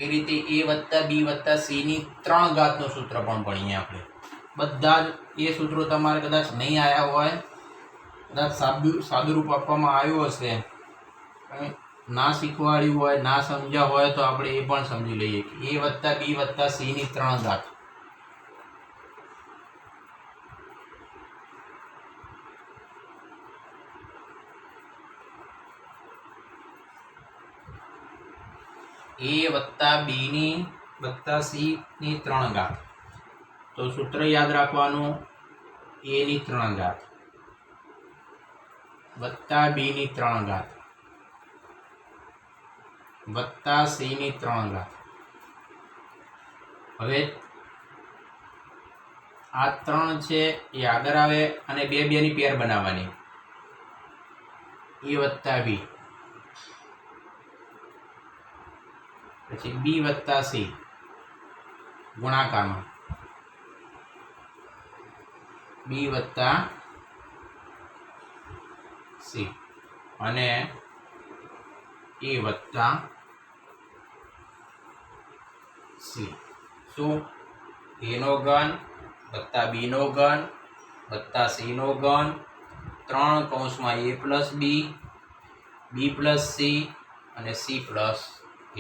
એ રીતે એ વત્તા બી વત્તા સી ની 3 ઘાતનું સૂત્ર પણ ભણીએ આપણે. બધા જ એ સૂત્રો તમારે કદાચ નહીં આવ્યા હોય, કદાચ સાદુરૂપ આપવામાં આવ્યું હશે, ના શીખવાડ્યું હોય, ના સમજ્યા હોય તો આપણે એ પણ સમજી લઈએ કે એ વત્તા બી વત્તા સી ની 3 ઘાત. એ વત્તા બી ની વત્તા સી ની 3 ઘાત, તો સૂત્ર યાદ રાખવાનું એ ની 3 ઘાત વત્તા બી ની 3 ઘાત વત્તા સી ની 3 ઘાત. હવે આ 3 છે એ આગળ આવે અને બે ની પેર બનાવવાની, એ વત્તા બી પછી બી વત્તા સી ગુણાકારમાં બી વત્તા સી અને એ વત્તા સી. શું ए नो घन वत्ता बी नो घन वत्ता सी नो घन 3 કૌંસમાં a plus B B plus C અને સી પ્લસ એ,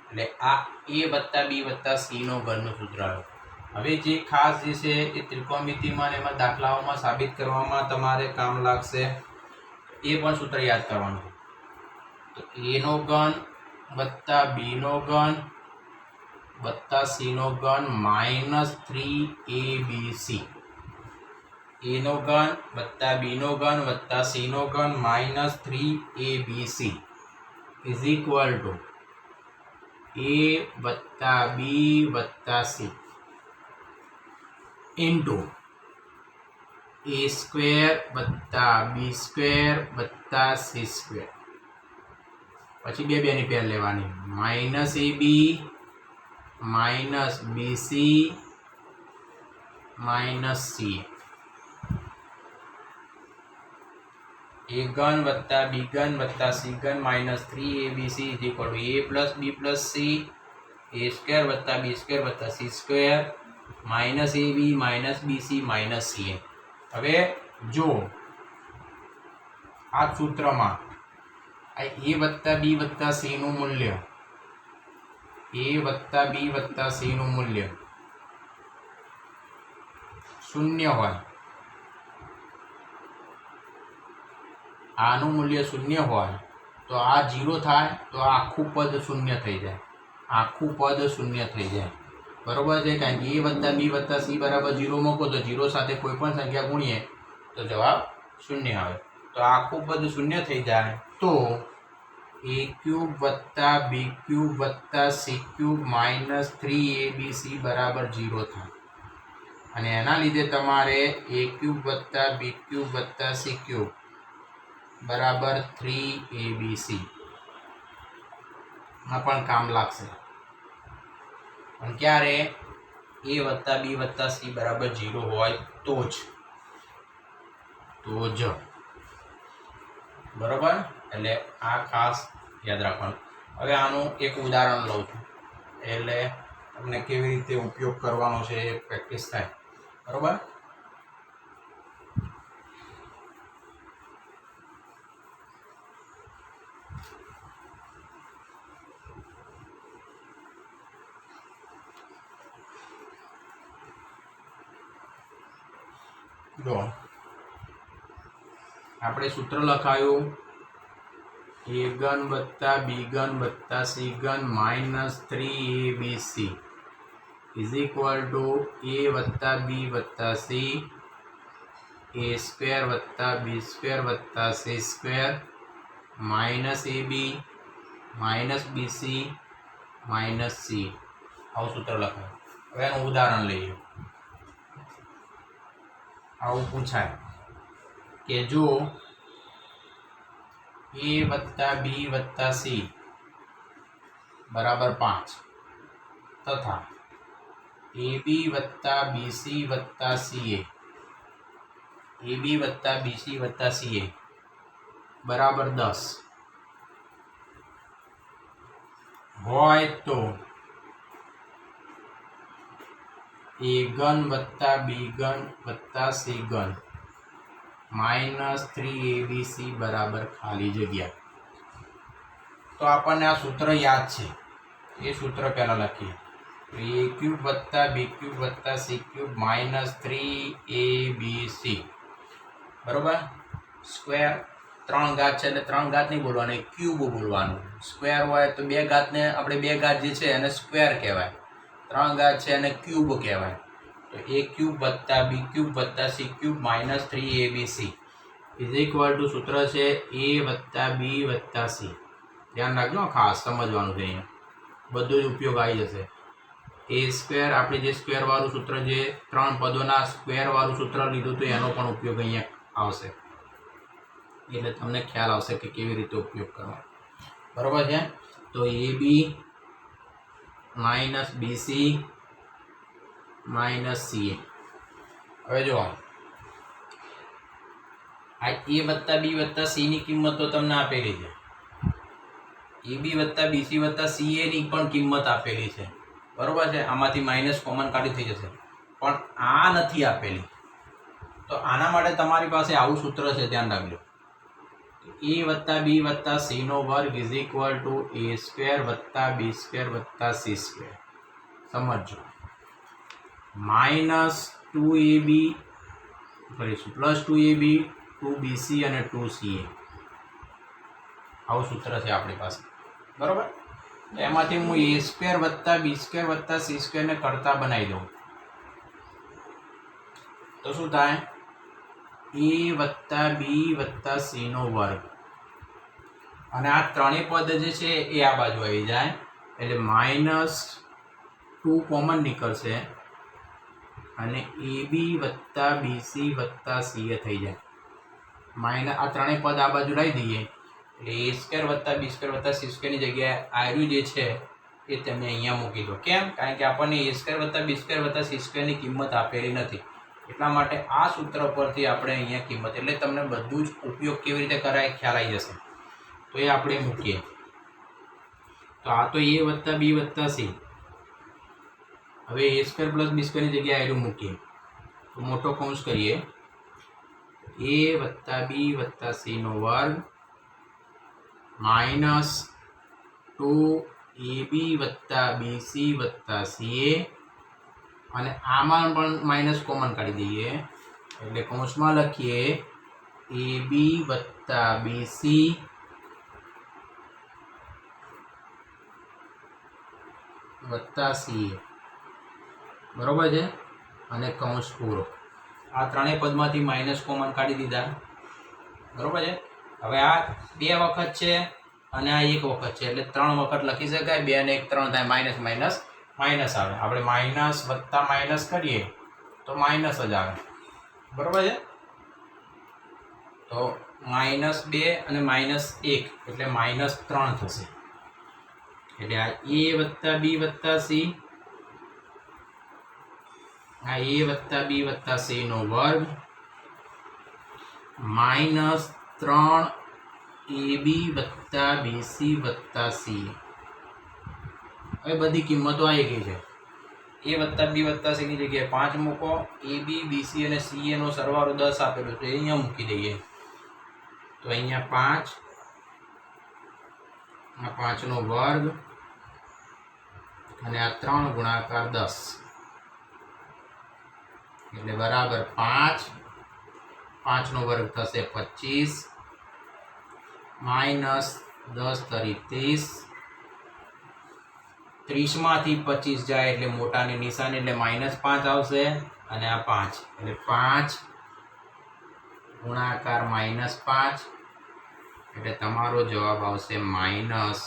એટલે આ એ વત્તા બી વત્તા સી નો ઘનનું સૂત્ર આવ્યું. હવે જે ખાસ જે છે એ ત્રિકોણમિતિમાં અને એમાં દાખલાઓમાં સાબિત કરવામાં તમારે કામ લાગશે. એ પણ સૂત્ર યાદ કરવાનું. તો એ નો ઘન વત્તા બી નો ઘન વત્તા સી નો ઘન -3abc. ए नो घन वत्ता बी नो घन वत्ता सी नो घन -3abc इज इक्वल टू ए वत्ता बी वत्ता सी इंटू ए स्क्वेर वत्ता बी स्क्वेर वत्ता सी स्क्वेर. પછી બે ની પેર લેવાની -ab -bc -ca. ए घन वत्ता बी घन वत्ता सी घन -3abc is equal to A plus B plus C A square वत्ता बी स्क्वेर वत्ता C square -ab -bc -ca. હવે જો આ સૂત્રમાં આ a વત્તા બી વત્તા સી નું મૂલ્ય a વત્તા બી વત્તા સી નું મૂલ્ય 0 હોય, આનું મૂલ્ય 0 હોય તો આ 0 થાય તો આખું પદ 0 થઈ જાય, આખું પદ 0 થઈ જાય. બરોબર છે? કારણ કે a વત્તા બી વત્તા સી બરાબર 0 મૂકો તો 0 સાથે કોઈ પણ સંખ્યા ગુણીએ તો જવાબ 0 આવે. તો આખું પદ 0 થઈ જાય તો a ક્યુબ વત્તા બી ક્યુબ વત્તા સી ક્યુબ -3abc બરાબર 0 થાય. અને એના લીધે તમારે a ક્યુબ વત્તા બી ક્યુબ વત્તા સી ક્યુબ બરાબર 3abc માં પણ કામ લાગશે. પણ ક્યારે? a વત્તા બી વત્તા સી બરાબર 0 હોય તો જ. બરોબર? એટલે આ ખાસ યાદ રાખવાનું. હવે આનું એક ઉદાહરણ લઉં છું એટલે તમને કેવી રીતે ઉપયોગ કરવાનો છે એ પ્રેક્ટિસ થાય. બરોબર? જો આપણે સૂત્ર લખાયું a ઘન વત્તા બી ઘન વત્તા સી ઘન -3abc is equal to a વત્તા બી વત્તા સી a સ્ક્વેર વત્તા બી સ્ક્વેર વત્તા C square -ab -bc -c. આવું સૂત્ર લખાયું. હવે એનું ઉદાહરણ લઈએ. આવું પૂછાય કે જો a વત્તા બી વત્તા સી બરાબર 5 તથા ab વત્તા બીસી વત્તા સીએ ab વત્તા બીસી વત્તા સીએ બરાબર 10 હોય તો a ઘન વત્તા બી ઘન વત્તા સી ઘન -3abc બરાબર ખાલી જગ્યા. તો આપણને આ સૂત્ર યાદ છે, એ સૂત્ર પહેલા લખીએ. a ક્યુબ વત્તા બી ક્યુબ વત્તા સી ક્યુબ -3abc બરોબર. સ્ક્વેર 3 ઘાત છે એટલે 3 ઘાત નહીં બોલવાનું, ક્યુબ બોલવાનું. સ્ક્વેર હોય તો 2 ઘાતને આપણે 2 ઘાત જે છે એને સ્ક્વેર કહેવાય, 3 ઘાત છે એને ક્યુબ કહેવાય. તો a ક્યુબ વત્તા બી ક્યુબ વત્તા C cube -3abc is equal two સૂત્ર છે a વત્તા બી વત્તા સી. ધ્યાન રાખજો, ખાસ સમજવાનું છે. અહીંયા બધો જ ઉપયોગ આવી જશે. a સ્ક્વેર આપણે જે સ્ક્વેર વાળું સૂત્ર, જે 3 પદોના સ્ક્વેર વાળું સૂત્ર લીધું તો એનો પણ ઉપયોગ અહીંયા આવશે. એટલે તમને ખ્યાલ આવશે કે કેવી રીતે ઉપયોગ કરવો. બરોબર છે? તો ab -bc -ca. હવે જો આ a વત્તા બી વત્તા સી ની કિંમત તો તમને આપેલી છે. ab વત્તા બીસી વત્તા ca ની પણ કિંમત આપેલી છે. બરાબર છે, આમાંથી માઇનસ કોમન કાઢી થઈ જશે, પણ આ નથી આપેલી. તો આના માટે તમારી પાસે આવું સૂત્ર છે, ધ્યાન રાખજો. a વત્તા b વત્તા c નો વર્ગ is equal to a square વત્તા b સ્ક્વેર વત્તા c સ્ક્વેર. સમજો. માઇનસ 2ab કરીશું પ્લસ 2ab 2bc અને 2ca આવું સૂત્ર છે આપણી પાસે. બરાબર. એમાંથી હું a સ્ક્વેર વત્તા b સ્ક્વેર વત્તા c સ્ક્વેર ને કરતા બનાવી દઉં તો શું થાય? a વત્તા b વત્તા c નો વર્ગ, અને આ ત્રણેય પદ જે છે એ આ બાજુ આવી જાય એટલે માઇનસ 2 કોમન નીકળશે અને ab વત્તા bc વત્તા ca થઈ જાય. માઇનસ આ ત્રણેય પદ આ બાજુ લાવી દઈએ એટલે a સ્ક્વેર વત્તા b સ્ક્વેર વત્તા c સ્ક્વેરની જગ્યાએ આર્યું જે છે એ તમે અહીંયા મૂકી દો. કેમ? કારણ કે આપણને a સ્ક્વેર વત્તા b સ્ક્વેર વત્તા c સ્ક્વેરની કિંમત આપેલી નથી, એટલા માટે આ સૂત્ર પરથી આપણે અહીંયા કિંમત, એટલે તમને બધું જ ઉપયોગ કેવી રીતે કરાય ખ્યાલ આવી જશે. તો એ આપણે મૂકીએ. તો આ તો a વત્તા b વત્તા c, હવે a સ્ક્વેર પ્લસ b સ્ક્વેરની જગ્યાએ આર્યું મૂકીએ તો મોટો કૌંસ કરીએ a વત્તા b વત્તા c નો વર્ગ માઇનસ 2ab વત્તા bc વત્તા ca, અને આમાં પણ માઇનસ કોમન કાઢી દઈએ એટલે કૌંસમાં લખીએ ab વત્તા bc વત્તા ca. બરોબર છે, અને કૌંસ પૂરો. આ ત્રણેય પદમાંથી માઇનસ કોમન કાઢી દીધા. બરોબર છે. હવે આ 2 વખત છે અને આ 1 વખત છે એટલે 3 વખત લખી શકાય. 2 અને 1 3 થાય, માઇનસ માઇનસ માઇનસ આવે. આપણે માઇનસ વત્તા માઇનસ કરીએ તો માઇનસ જ આવે. બરોબર છે. તો -2 અને -1 એટલે -3 થશે. એટલે આ a વત્તા b વત્તા c, આ a વત્તા b વત્તા c નો વર્ગ -3ab વત્તા bc વત્તા c. હવે બધી કિંમતો આવી ગઈ છે. a વત્તા b વત્તા c ની જગ્યાએ 5 મૂકો. ab bc અને ca નો સરવાળો 10 આપેલો છે, અહીંયા મૂકી દઈએ તો અહીંયા 5, આ 5 નો વર્ગ અને આ 3 ગુણાકાર 10 એટલે બરાબર 5. 5 નો વર્ગ થશે 25 માઇનસ 10 તરી 30. 30 માંથી 25 જાય એટલે મોટાની નિશાની એટલે -5 આવશે, અને આ 5 એટલે 5 ગુણાકાર -5 એટલે તમારો જવાબ આવશે -25.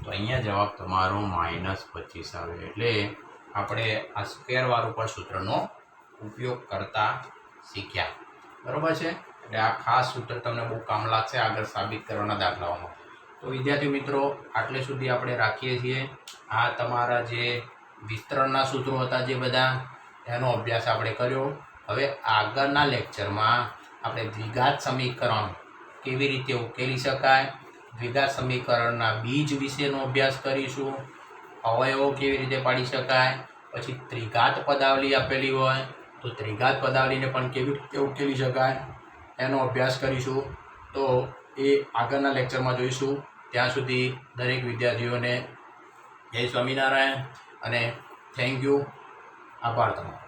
તો અહીંયા જવાબ તમારો -25 આવે. એટલે આપણે આ સ્ક્વેર વાળું પણ સૂત્રનો ઉપયોગ કરતા શીખ્યા. બરોબર છે. એટલે આ ખાસ સૂત્ર તમને બહુ કામ લાગશે આગળ સાબિત કરવાના દાખલાઓમાં. તો વિદ્યાર્થી મિત્રો, આટલે સુધી આપણે રાખીએ છીએ. આ તમારા જે વિસ્તરણના સૂત્રો હતા જે બધા, એનો અભ્યાસ આપણે કર્યો. હવે આગળના લેક્ચરમાં આપણે દ્વિઘાત સમીકરણ કેવી રીતે ઉકેલી શકાય, દ્વિઘાત સમીકરણના બીજ વિશેનો અભ્યાસ કરીશું, અવયવો કેવી રીતે પાડી શકાય, પછી ત્રિઘાત પદાવલી આપેલી હોય તો ત્રિઘાત પદાવલીને પણ કેવી રીતે ઉકેલી શકાય એનો અભ્યાસ કરીશું. તો એ આગળના લેક્ચરમાં જોઈશું. ત્યાં સુધી દરેક વિદ્યાર્થીઓને જય સ્વામિનારાયણ અને થેન્ક યુ. આભાર તમારો.